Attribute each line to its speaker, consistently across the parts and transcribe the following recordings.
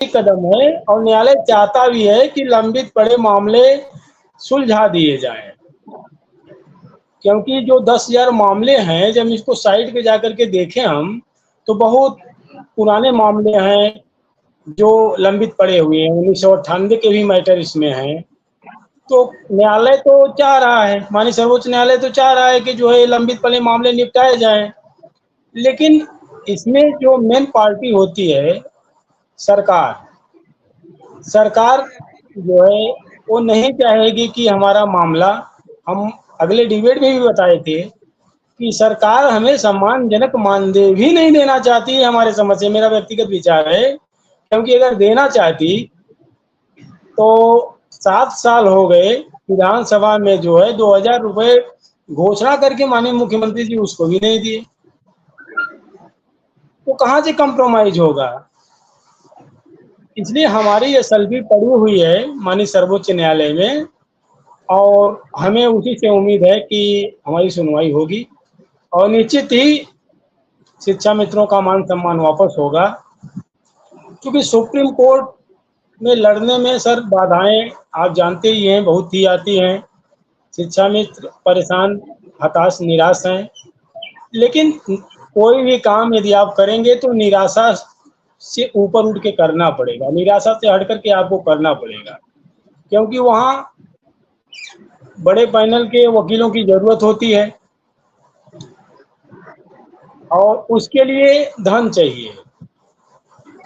Speaker 1: कदम है और न्यायालय चाहता भी है कि लंबित पड़े मामले सुलझा दिए जाएं, क्योंकि जो 10,000 मामले हैं, जब इसको साइट पे जाकर के देखें हम, तो बहुत पुराने मामले हैं जो लंबित पड़े हुए हैं। 1998 के भी मैटर इसमें हैं। तो न्यायालय तो चाह रहा है, माननीय सर्वोच्च न्यायालय तो चाह रहा है कि जो है लंबित पड़े मामले निपटाए जाएं, लेकिन इसमें जो मेन पार्टी होती है सरकार, सरकार जो है वो नहीं चाहेगी कि हमारा मामला, हम अगले डिबेट में भी बताए थे कि सरकार हमें सम्मानजनक मानदेय भी नहीं देना चाहती है। हमारे समझ से, मेरा व्यक्तिगत विचार है, क्योंकि अगर देना चाहती तो 7 साल हो गए विधानसभा में जो है 2,000 रुपए घोषणा करके माननीय मुख्यमंत्री जी उसको भी नहीं दिए, तो कहाँ से कंप्रोमाइज होगा। इसलिए हमारी ये सलबी पड़ी हुई है माननीय सर्वोच्च न्यायालय में, और हमें उसी से उम्मीद है कि हमारी सुनवाई होगी और निश्चित ही शिक्षा मित्रों का मान सम्मान वापस होगा। क्योंकि सुप्रीम कोर्ट में लड़ने में सर बाधाएं आप जानते ही हैं, बहुत ही आती हैं। शिक्षा मित्र परेशान, हताश, निराश हैं, लेकिन कोई भी काम यदि आप करेंगे तो निराशा से ऊपर उठ के करना पड़ेगा, निराशा से हट करके आपको करना पड़ेगा, क्योंकि वहाँ बड़े पैनल के वकीलों की जरूरत होती है और उसके लिए धन चाहिए।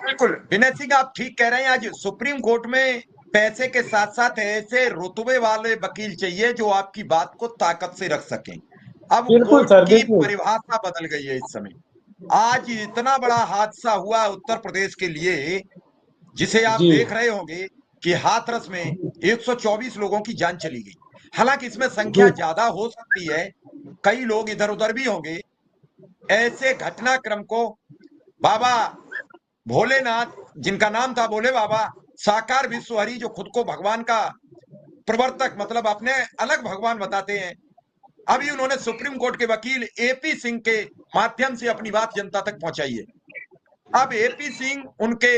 Speaker 2: बिल्कुल विनय सिंह, आप ठीक कह रहे हैं। आज सुप्रीम कोर्ट में पैसे के साथ साथ ऐसे रुतबे वाले वकील चाहिए जो आपकी बात को ताकत से रख सकें। अब
Speaker 1: बिल्कुल
Speaker 2: कोर्ट
Speaker 1: सर,
Speaker 2: की
Speaker 1: बिल्कुल।
Speaker 2: परिभाषा बदल गई है इस समय। आज इतना बड़ा हादसा हुआ उत्तर प्रदेश के लिए, जिसे आप
Speaker 1: जी
Speaker 2: देख रहे होंगे कि हाथरस में 124 लोगों की जान चली गई। हालांकि इसमें संख्या
Speaker 1: जी
Speaker 2: ज्यादा हो सकती है, कई लोग इधर उधर भी होंगे। ऐसे घटनाक्रम को बाबा भोलेनाथ, जिनका नाम था भोले बाबा, साकार विश्वहरि, जो खुद को भगवान का प्रवर्तक मतलब अपने अलग भगवान बताते हैं, अभी उन्होंने सुप्रीम कोर्ट के वकील एपी सिंह के माध्यम से अपनी बात जनता तक पहुंचाई है। अब एपी सिंह उनके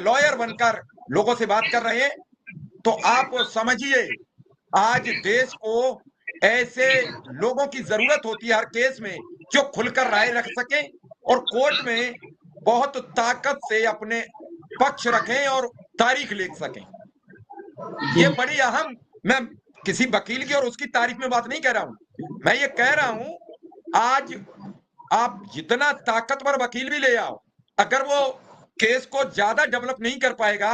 Speaker 2: लॉयर बनकर लोगों से बात कर रहे हैं। तो आप समझिए, आज देश को ऐसे लोगों की जरूरत होती है हर केस में, जो खुलकर राय रख सके और कोर्ट में बहुत ताकत से अपने पक्ष रखें और तारीख लिख सकें। ये
Speaker 1: जी
Speaker 2: बड़ी अहम, मैं किसी वकील की और उसकी तारीख में बात नहीं कह रहा हूं, मैं ये कह रहा हूं आज आप जितना ताकतवर वकील भी ले आओ, अगर वो केस को ज्यादा डेवलप नहीं कर पाएगा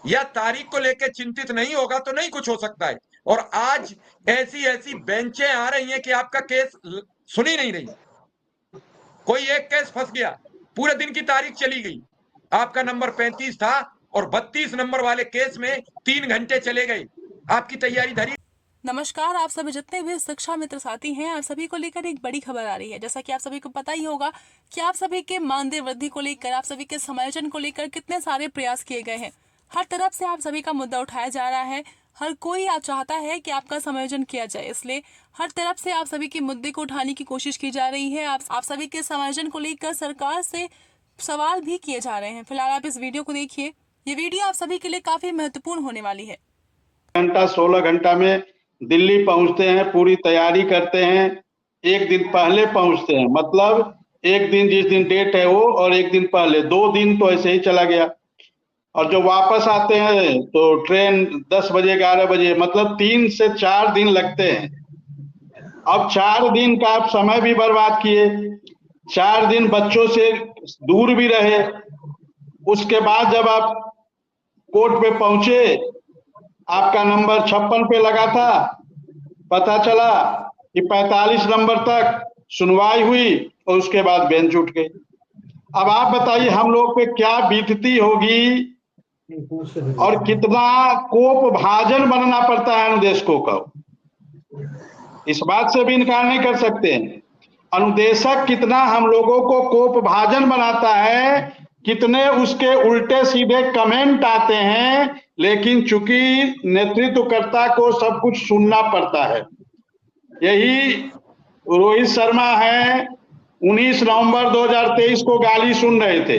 Speaker 2: या तारीख को लेकर चिंतित नहीं होगा तो नहीं कुछ हो सकता है। और आज ऐसी ऐसी बेंचें आ रही हैं कि आपका केस सुनी नहीं रही। कोई एक केस फंस गया, पूरे दिन की तारीख चली गई, आपका नंबर 35 था और 32 नंबर वाले केस में 3 घंटे चले गए, आपकी तैयारी धरी।
Speaker 3: नमस्कार, आप सभी जितने भी शिक्षा मित्र साथी हैं, आप सभी को लेकर एक बड़ी खबर आ रही है। जैसा कि आप सभी को पता ही होगा कि आप सभी के मानदेय वृद्धि को लेकर, आप सभी के समायोजन को लेकर कितने सारे प्रयास किए गए हैं। हर तरफ से आप सभी का मुद्दा उठाया जा रहा है। हर कोई आप चाहता है कि आपका समायोजन किया जाए, इसलिए हर तरफ से आप सभी के मुद्दे को उठाने की कोशिश की जा रही है। आप सभी के समायोजन को लेकर सरकार से सवाल भी किए जा रहे हैं। फिलहाल आप इस वीडियो को देखिए। ये वीडियो आप सभी के लिए काफी महत्वपूर्ण होने वाली है।
Speaker 4: 16 घंटा में दिल्ली पहुंचते हैं, पूरी तैयारी करते हैं, एक दिन पहले पहुंचते हैं, मतलब एक दिन जिस दिन डेट है वो, और एक दिन पहले, 2 दिन तो ऐसे ही चला गया। और जो वापस आते हैं तो ट्रेन 10 बजे 11 बजे, मतलब 3 से 4 दिन लगते हैं। अब 4 दिन का आप समय भी बर्बाद किए, 4 दिन बच्चों से दूर भी रहे। उसके बाद जब आप कोर्ट पे पहुंचे, आपका नंबर 56 पे लगा था, पता चला कि 45 नंबर तक सुनवाई हुई और उसके बाद बेंच उठ गई। अब आप बताइए हम लोग पे क्या बीतती होगी और कितना कोप भाजन बनना पड़ता है अनुदेशकों का। इस बात से भी इनकार नहीं कर सकते हैं, अनुदेशक कितना हम लोगों को कोप भाजन बनाता है, कितने उसके उल्टे सीधे कमेंट आते हैं, लेकिन चूंकि नेतृत्वकर्ता को सब कुछ सुनना पड़ता है। यही रोहित शर्मा है, 19 नवंबर 2023 को गाली सुन रहे थे,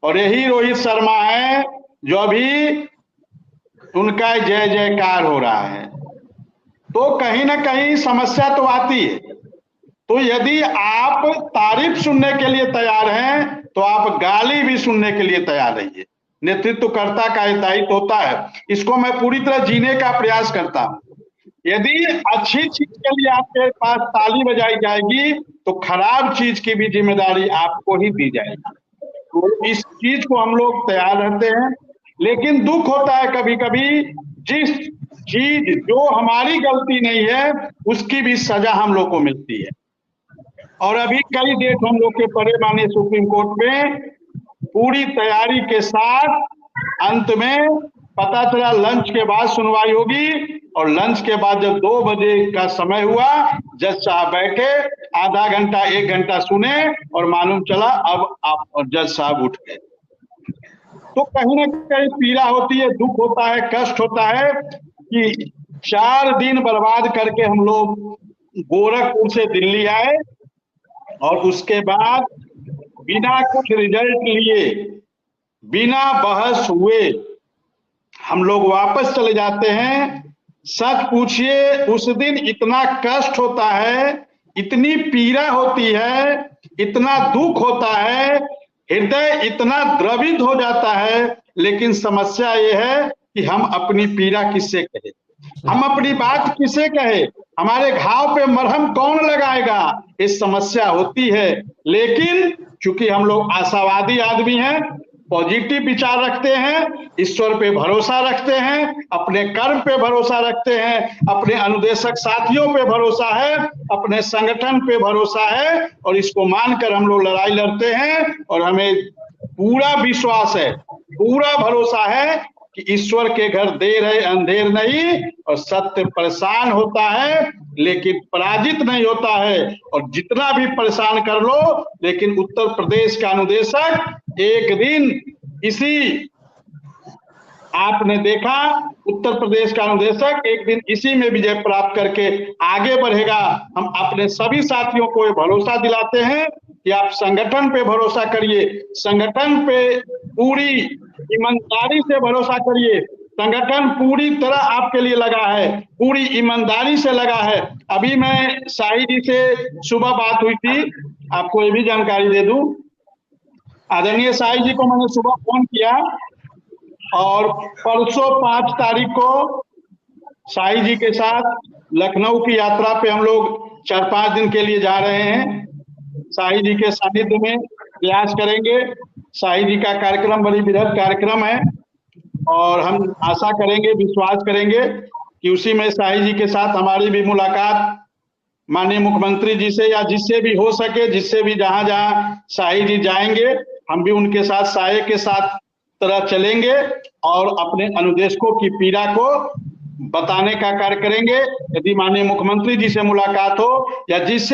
Speaker 4: और यही रोहित शर्मा है जो अभी उनका जय जयकार हो रहा है। तो कहीं ना कहीं समस्या तो आती है। तो यदि आप तारीफ सुनने के लिए तैयार हैं तो आप गाली भी सुनने के लिए तैयार रहिए। नेतृत्वकर्ता का ये दायित्व होता है, इसको मैं पूरी तरह जीने का प्रयास करता हूं। यदि अच्छी चीज के लिए आपके पास ताली बजाई जाएगी तो खराब चीज की भी जिम्मेदारी आपको ही दी जाएगी। तो इस चीज को हम लोग तैयार रहते हैं, लेकिन दुख होता है कभी कभी जिस चीज जो हमारी गलती नहीं है उसकी भी सजा हम लोग को मिलती है। और अभी कई डेट हम लोग के पड़े माने सुप्रीम कोर्ट में, पूरी तैयारी के साथ अंत में पता चला लंच के बाद सुनवाई होगी, और लंच के बाद जब 2 बजे का समय हुआ जज साहब बैठे, आधा घंटा 1 घंटा सुने और मालूम चला अब आप और जज साहब उठ गए। तो कहीं ना कहीं पीड़ा होती है, दुख होता है, कष्ट होता है कि 4 दिन बर्बाद करके हम लोग गोरखपुर से दिल्ली आए और उसके बाद बिना कुछ रिजल्ट लिए, बिना बहस हुए हम लोग वापस चले जाते हैं। सच पूछिए, उस दिन इतना कष्ट होता है, इतनी पीड़ा होती है, इतना दुख होता है, हृदय इतना द्रवित हो जाता है, लेकिन समस्या ये है कि हम अपनी पीड़ा किससे कहें, हम अपनी बात किसे कहे, हमारे घाव पे मरहम कौन लगाएगा, ये समस्या होती है। लेकिन चूंकि हम लोग आशावादी आदमी हैं, पॉजिटिव विचार रखते हैं, ईश्वर पे भरोसा रखते हैं, अपने कर्म पे भरोसा रखते हैं, अपने अनुदेशक साथियों पे भरोसा है, अपने संगठन पे भरोसा है, और इसको मानकर हम लोग लड़ाई लड़ते हैं। और हमें पूरा विश्वास है, पूरा भरोसा है कि ईश्वर के घर देर है अंधेर नहीं, और सत्य परेशान होता है लेकिन पराजित नहीं होता है। और जितना भी परेशान कर लो, लेकिन उत्तर प्रदेश का अनुदेशक एक दिन इसी, आपने देखा उत्तर प्रदेश का अनुदेशक एक दिन इसी में विजय प्राप्त करके आगे बढ़ेगा। हम अपने सभी साथियों को ये भरोसा दिलाते हैं कि आप संगठन पे भरोसा करिए, संगठन पे पूरी ईमानदारी से भरोसा करिए, संगठन पूरी तरह आपके लिए लगा है, पूरी ईमानदारी से लगा है। अभी मैं शाही जी से सुबह बात हुई थी, आपको ये भी जानकारी दे दूं, आदरणीय शाही जी को मैंने सुबह फोन किया और परसों 5 तारीख को शाही जी के साथ लखनऊ की यात्रा पे हम लोग 4-5 दिन के लिए जा रहे हैं। शाही जी के सानिध्य में प्रयास करेंगे। शाही जी का कार्यक्रम बड़ी बृहद कार्यक्रम है और हम आशा करेंगे, विश्वास करेंगे कि उसी में शाही जी के साथ हमारी भी मुलाकात माननीय मुख्यमंत्री जी से या जिससे भी हो सके, जिससे भी जहां जहां शाही जी जाएंगे हम भी उनके साथ साये के साथ तरह चलेंगे और अपने अनुदेशकों की पीड़ा को बताने का कार्य करेंगे। यदि माननीय मुख्यमंत्री जी से मुलाकात हो या जिससे